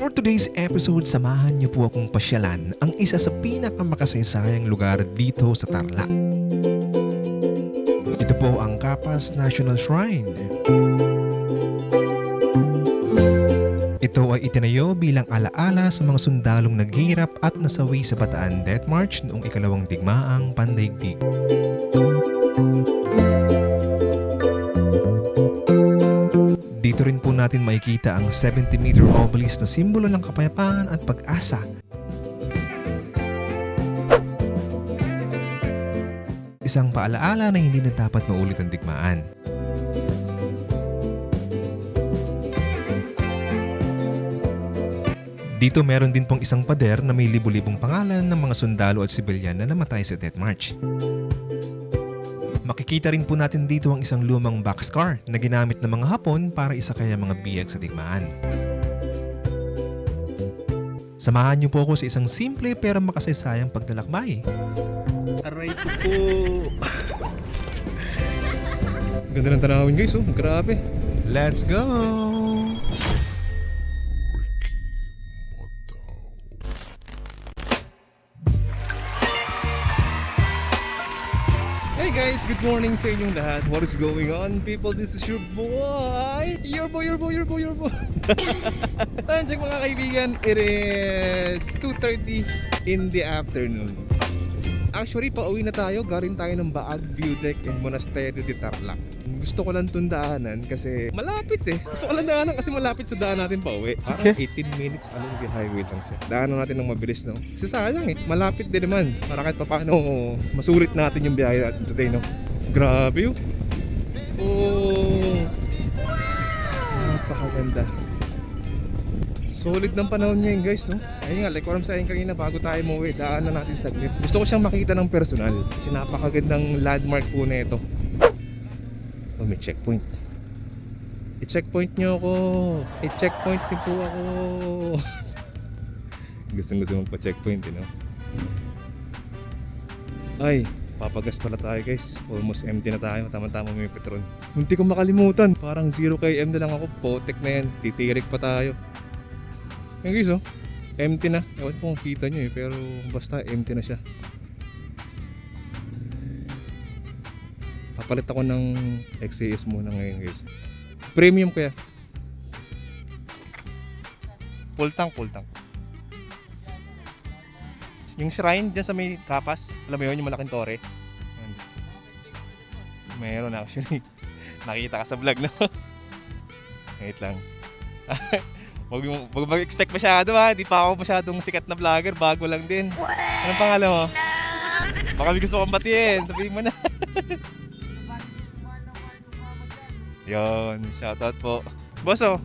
For today's episode, samahan niyo po akong pasyalan ang isa sa pinakamakasaysayang lugar dito sa Tarlac. Ito po ang Capas National Shrine. Ito ay itinayo bilang alaala sa mga sundalong naghirap at nasawi sa Bataan Death March noong ikalawang digmaang pandaigdig. Dito rin po natin makikita ang 70-meter obelisk na simbolo ng kapayapaan at pag-asa. Isang paalaala na hindi na dapat maulit ang digmaan. Dito meron din pong isang pader na may libu-libong pangalan ng mga sundalo at sibilyan na namatay sa Death March. Makikita rin po natin dito ang isang lumang boxcar na ginamit ng mga Hapon para isakay ang mga biyag sa digmaan. Samahan niyo po ako sa isang simple pero makasaysayang paglalakbay. Aray ko po. Ganda ng tanawin guys, oh. Grabe. Let's go! Hey guys, good morning sa inyong lahat. What is going on, people? This is your boy. Your boy. Time check mga kaibigan. It is 2:30 in the afternoon. Actually, pauwi na tayo. Galing tayo ng Baag View Deck and Monasterio de Tarlac. Gusto ko lang itong daanan kasi malapit eh. Gusto ko lang daanan kasi malapit sa daan natin pauwi. Parang 18 minutes along the highway lang siya. Daanan natin ng mabilis, no? Kasi sayang eh. Malapit din naman. Para kahit paano masulit natin yung biyahe natin today, no? Grabe yun. Oh. Napakaganda. Solid ng panahon ngayon guys, no? Ayun nga, like what I'm saying kanina bago tayo umuwi, daanan natin saglit. Gusto ko siyang makita ng personal kasi napakagandang landmark po na ito. Oh, may checkpoint. I-checkpoint nyo ako. I-checkpoint niyo po ako. Gusto magpa-checkpoint, you know? Ay, papagas pala tayo guys. Almost empty na tayo. Tama-tama may petrol. Munti ko makalimutan. Parang 0 km na lang ako. Potek na yan. Titirik pa tayo. Yan guys, oh. Empty na. Ewan ko kung kita nyo eh. Pero basta empty na siya. Papalit ako ng XAS muna ngayon guys. Premium kaya. Full tank. Yung shrine dyan sa may Capas. Alam mo yun, yung malaking tore. Meron actually. Nakita ka sa vlog, no? Wait lang. Huwag mag-expect masyado ha. Di pa ako masyadong sikat na vlogger. Bago lang din. Anong pangalan mo? Baka may gusto kong batiin. Sabihin mo na. Yun. Shoutout po. Bosso.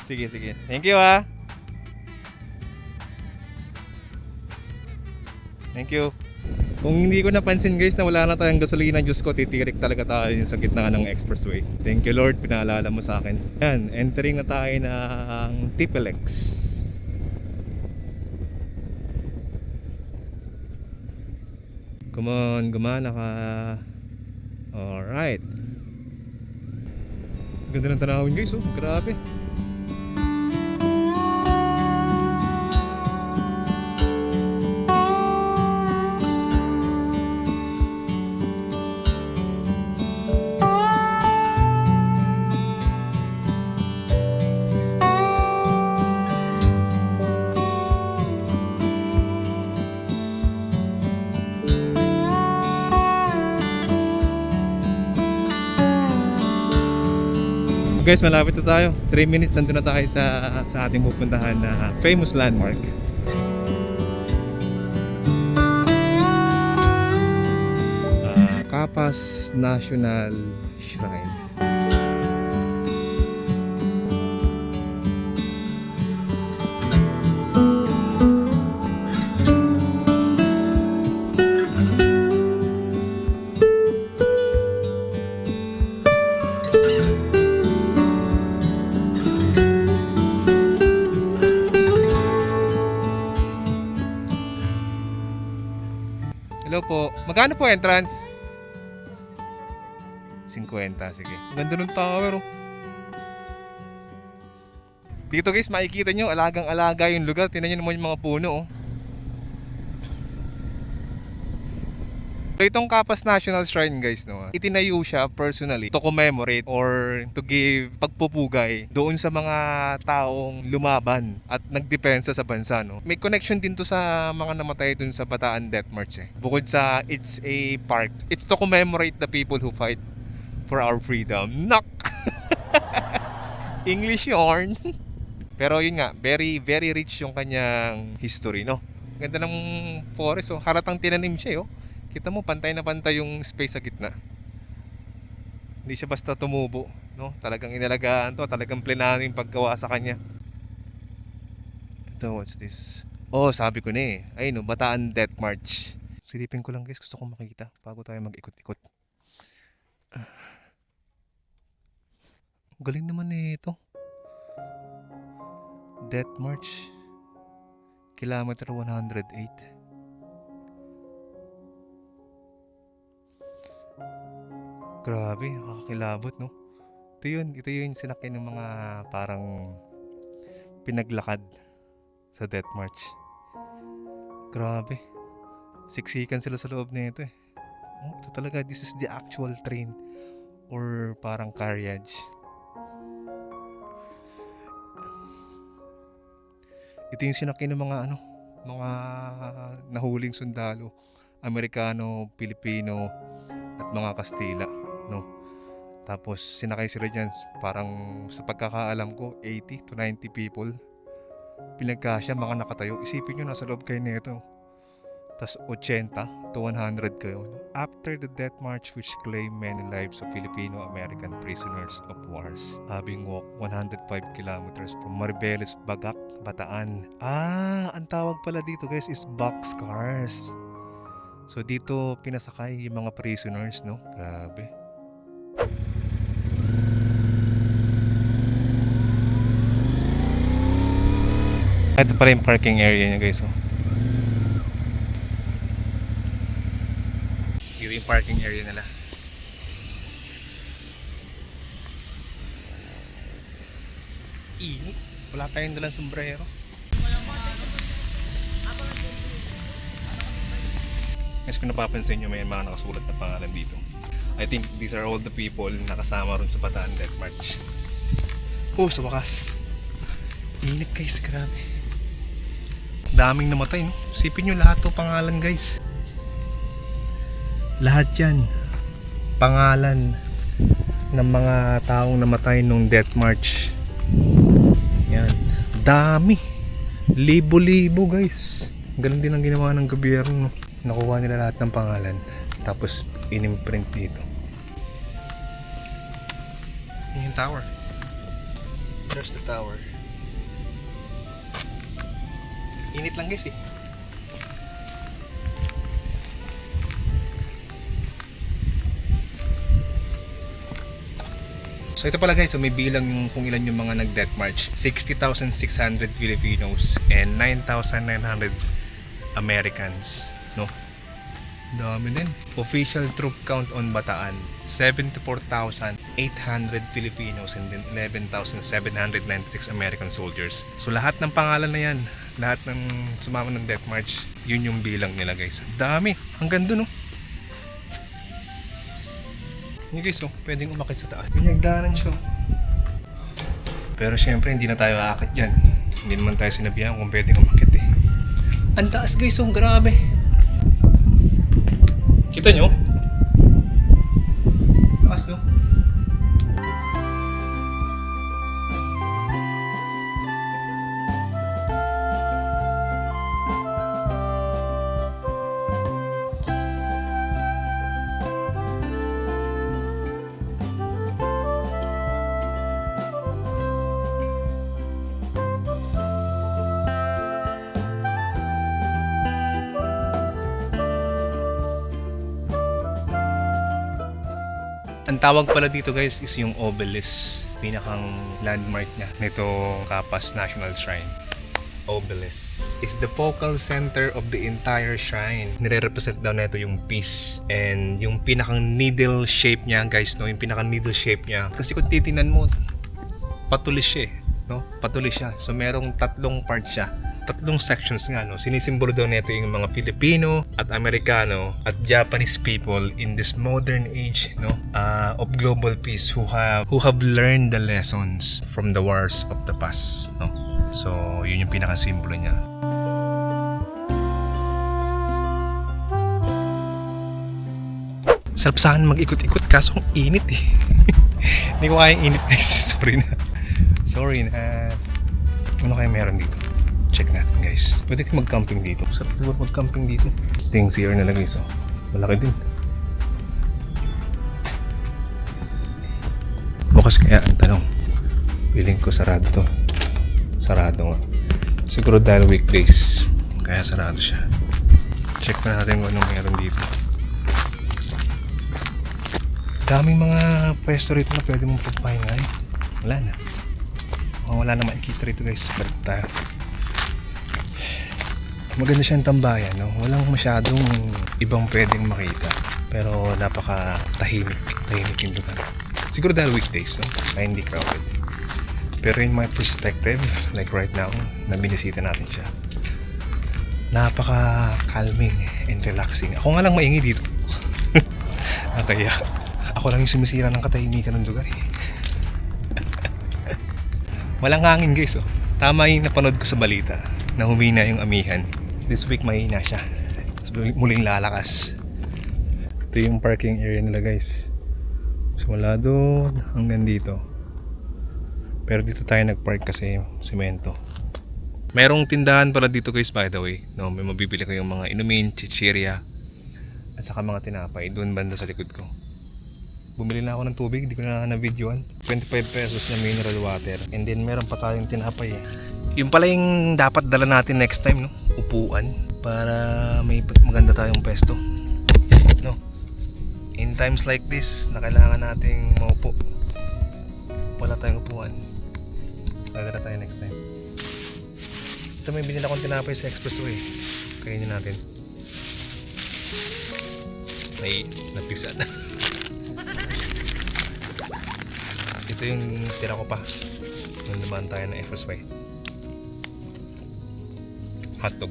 Sige. Thank you ha. Thank you. Kung hindi ko napansin guys na wala na tayong gasolina, Diyos ko, titirik talaga tayo sa gitna ng expressway. Thank you Lord, pinaalala mo sa akin. Yan, entering na tayo ng TPLX. Come on, gumana ka. Alright. Ganda ng tanawin guys, oh, grabe. Guys, malapit na tayo. 3 minutes nandun na tayo sa ating pupuntahan na famous landmark. Capas National Shrine. Hello po. Magkano po entrance? 50, sige. Ang ganda ng tower, oh. Dito guys, makikita nyo, alagang-alaga yung lugar. Tingnan nyo naman yung mga puno. Oh. So itong Kapas National Shrine guys, no, itinayo siya personally to commemorate or to give pagpupugay doon sa mga taong lumaban at nagdepensa sa bansa. No. May connection din to sa mga namatay dun sa Bataan Death March. Bukod sa it's a park, it's to commemorate the people who fight for our freedom. Knock! English yarn. Pero yun nga, very very rich yung kanyang history, no. Ganda ng forest, oh. Halatang tinanim siya, oh. Kita mo, pantay na pantay yung space sa gitna. Hindi siya basta tumubo, no? Talagang inalagaan to, talagang plinano yung paggawa sa kanya. Ito, what's this? Oh, sabi ko na eh. Ayun, no, Bataan Death March. Silipin ko lang guys, gusto kong makita bago tayo mag-ikot-ikot. Galing naman eh ito. Death March, kilometer 108. Grabe, nakakakilabot, no? Ito yun sinakyan ng mga parang pinaglakad sa Death March. Grabe. Siksikan sila sa loob na ito eh. Oh, ito talaga, this is the actual train or parang carriage. Ito yung sinakyan ng mga nahuling sundalo, Amerikano, Pilipino, at mga Kastila, no? Tapos sinakay sila dyan, parang sa pagkakaalam ko 80 to 90 people. Pinagkasya, mga nakatayo. Isipin nyo, nasa loob kayo nito. Tapos 80 to 100 kayo. After the Death March which claimed many lives of Filipino-American prisoners of wars, having walked 105 kilometers from Maribeles, Bagak, Bataan. Ang tawag pala dito guys is boxcars. So dito pinasakay yung mga prisoners, no? Grabe. Ito pala yung parking area niya guys, oh. Ito yung parking area nila. Init. Wala tayong dalang sombrero. Kasi kung napapansin nyo, may mga nakasulat na pangalan dito. I think these are all the people na kasama ron sa Bataan Death March. Oh, sa wakas. Init guys, grabe. Daming namatay, no? Sipin nyo lahat to pangalan guys. Lahat yan pangalan ng mga taong namatay nung Death March. Yan. Dami. Libo-libo guys. Ganun din ang ginawa ng gobyerno. Nakuha nila lahat ng pangalan tapos inimprint dito. Yung tower. There's the tower. Init lang guys eh. So ito pala guys, so may bilang yung kung ilan yung mga nag-death march. 60,600 Filipinos and 9,900 Americans, no? Dami din. Official troop count on Bataan, 74,800 Filipinos and then 11,796 American soldiers. So lahat ng pangalan na yan, lahat ng sumama ng death march, yun yung bilang nila guys. Dami. Hanggang dun, no? Yun guys, oh, pwedeng umakit sa taas. Pinagdaanan siya. Pero syempre, hindi na tayo aakit dyan. Hindi naman tayo sinabihan kung pwedeng umakit eh. Ang taas guys, oh, grabe. Kita nyo? Taas, no? Ang tawag pala dito guys is yung obelisk. Pinakang landmark niya nito Kapas National Shrine. Obelisk is the focal center of the entire shrine. Nire-represent daw nito yung peace. And yung pinakang needle shape niya guys, no? Yung pinakang needle shape niya. Kasi kung titingnan mo, patulis siya eh. no? Patuloy siya. So merong tatlong part siya. Tatlong sections nga, no? Sinisimbolo daw nito yung mga Pilipino at Amerikano at Japanese people in this modern age, no? Of global peace who have learned the lessons from the wars of the past, no? So yun yung pinakasimbolo niya. Sarap saan mag-ikot-ikot kaso ang init eh. Hindi ko kayang init guys. Sorry na. Ano kaya meron dito? Check natin guys. Pwede kayo mag-camping dito. Sarap siguro mag-camping dito. Ito yung CR nila guys. Oh. Malaki din. Bukas kaya ang tanong. Feeling ko sarado to. Sarado nga. Siguro dahil weekdays. Kaya sarado siya. Check pa natin kung anong meron dito. Daming mga pwesto rito na pwede mong pagpahinga eh. Wala na. Wala na makikita rito guys. Balik tayo. Maganda siyang tambayan, no? Walang masyadong ibang pwedeng makita. Pero napaka tahimik yung lugar. Siguro dahil weekdays, no? Na hindi crowded. Pero in my perspective, like right now, na binisita natin siya. Napaka calming and relaxing. Ako nga lang maingay dito. Kaya ako lang yung sumisira ng katahimikan ng lugar eh. Walang hangin guys, oh. Tama yung napanood ko sa balita na humina yung amihan. This week mahina siya. Muling lalakas. Ito yung parking area nila guys. Simula doon hanggang dito. Pero dito tayo nagpark kasi semento. Merong tindahan pala dito guys by the way. No, may mabibili kayong mga inumin, chichirya at saka mga tinapay doon banda sa likod ko. Bumili na ako ng tubig, hindi ko na na-videoan. 25 pesos na mineral water. And then meron pa tayong tinapay eh. Yung pala yung dapat dala natin next time, no? Upuan. Para may maganda tayong pesto. No? In times like this, na kailangan nating maupo. Wala tayong upuan. Dadala tayo next time. Ito may binila akong tinapay sa expressway. Kainin natin. Ay, napisa na. Ito yung tira ko pa nung naman tayo ng expressway. Hotdog.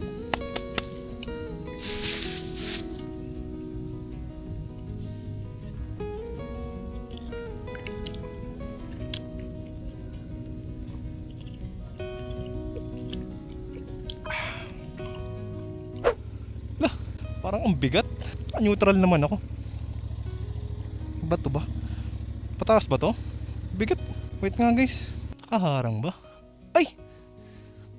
Parang ang bigat. Neutral naman ako. Ba't to ba? Pataas ba to? Bigat. Wait nga guys. Nakaharang ba? Ay!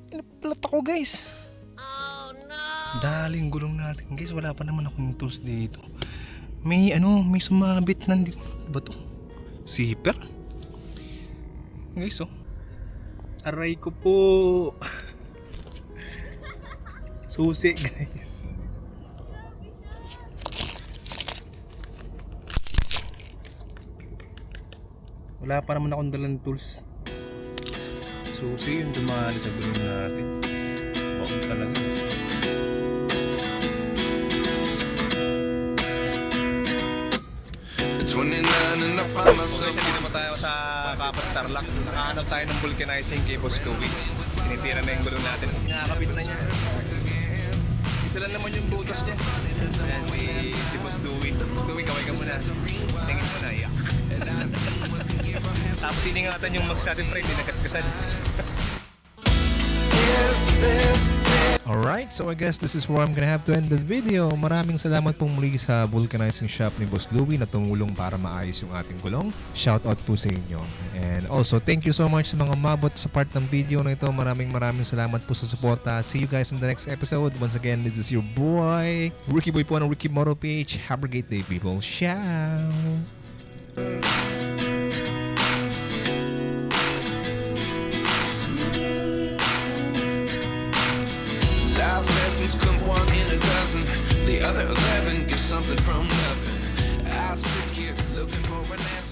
Inapalat ako guys. Oh no! Daling gulong natin guys. Wala pa naman akong tools dito. May sumabit na ba to? Zipper? Guys oh. Aray ko po. Susi guys. Wala pa naman akong dalang tools. Susi yung dumali sa gulong natin. Bakit talaga? Okay, dito pa tayo sa Kapas Tarlac. Nakahanap tayo ng vulcanizing kay Boss Louie. Tinitira na yung gulong natin. Nakakabit na niya. Isa lang naman yung butas niya. Ayan si Boss Louie. Boss Louie, kaway ka muna. Tingin mo na, iyak. Tapos iningatan yung mag sa atin pre, hindi nagkaskasan. Alright, so I guess this is where I'm gonna have to end the video. Maraming salamat pong muli sa vulcanizing shop ni Boss Louie na tumulong para maayos yung ating gulong. Shout out po sa inyo. And also, thank you so much sa mga mabot sa part ng video na ito. Maraming salamat po sa suporta. See you guys in the next episode. Once again, this is your boy, Ricky Boy po ng Ricky Moto PH. Have a great day, people. Ciao! Life lessons come one in a dozen. The other 11 get something from nothing. I sit here looking for an answer.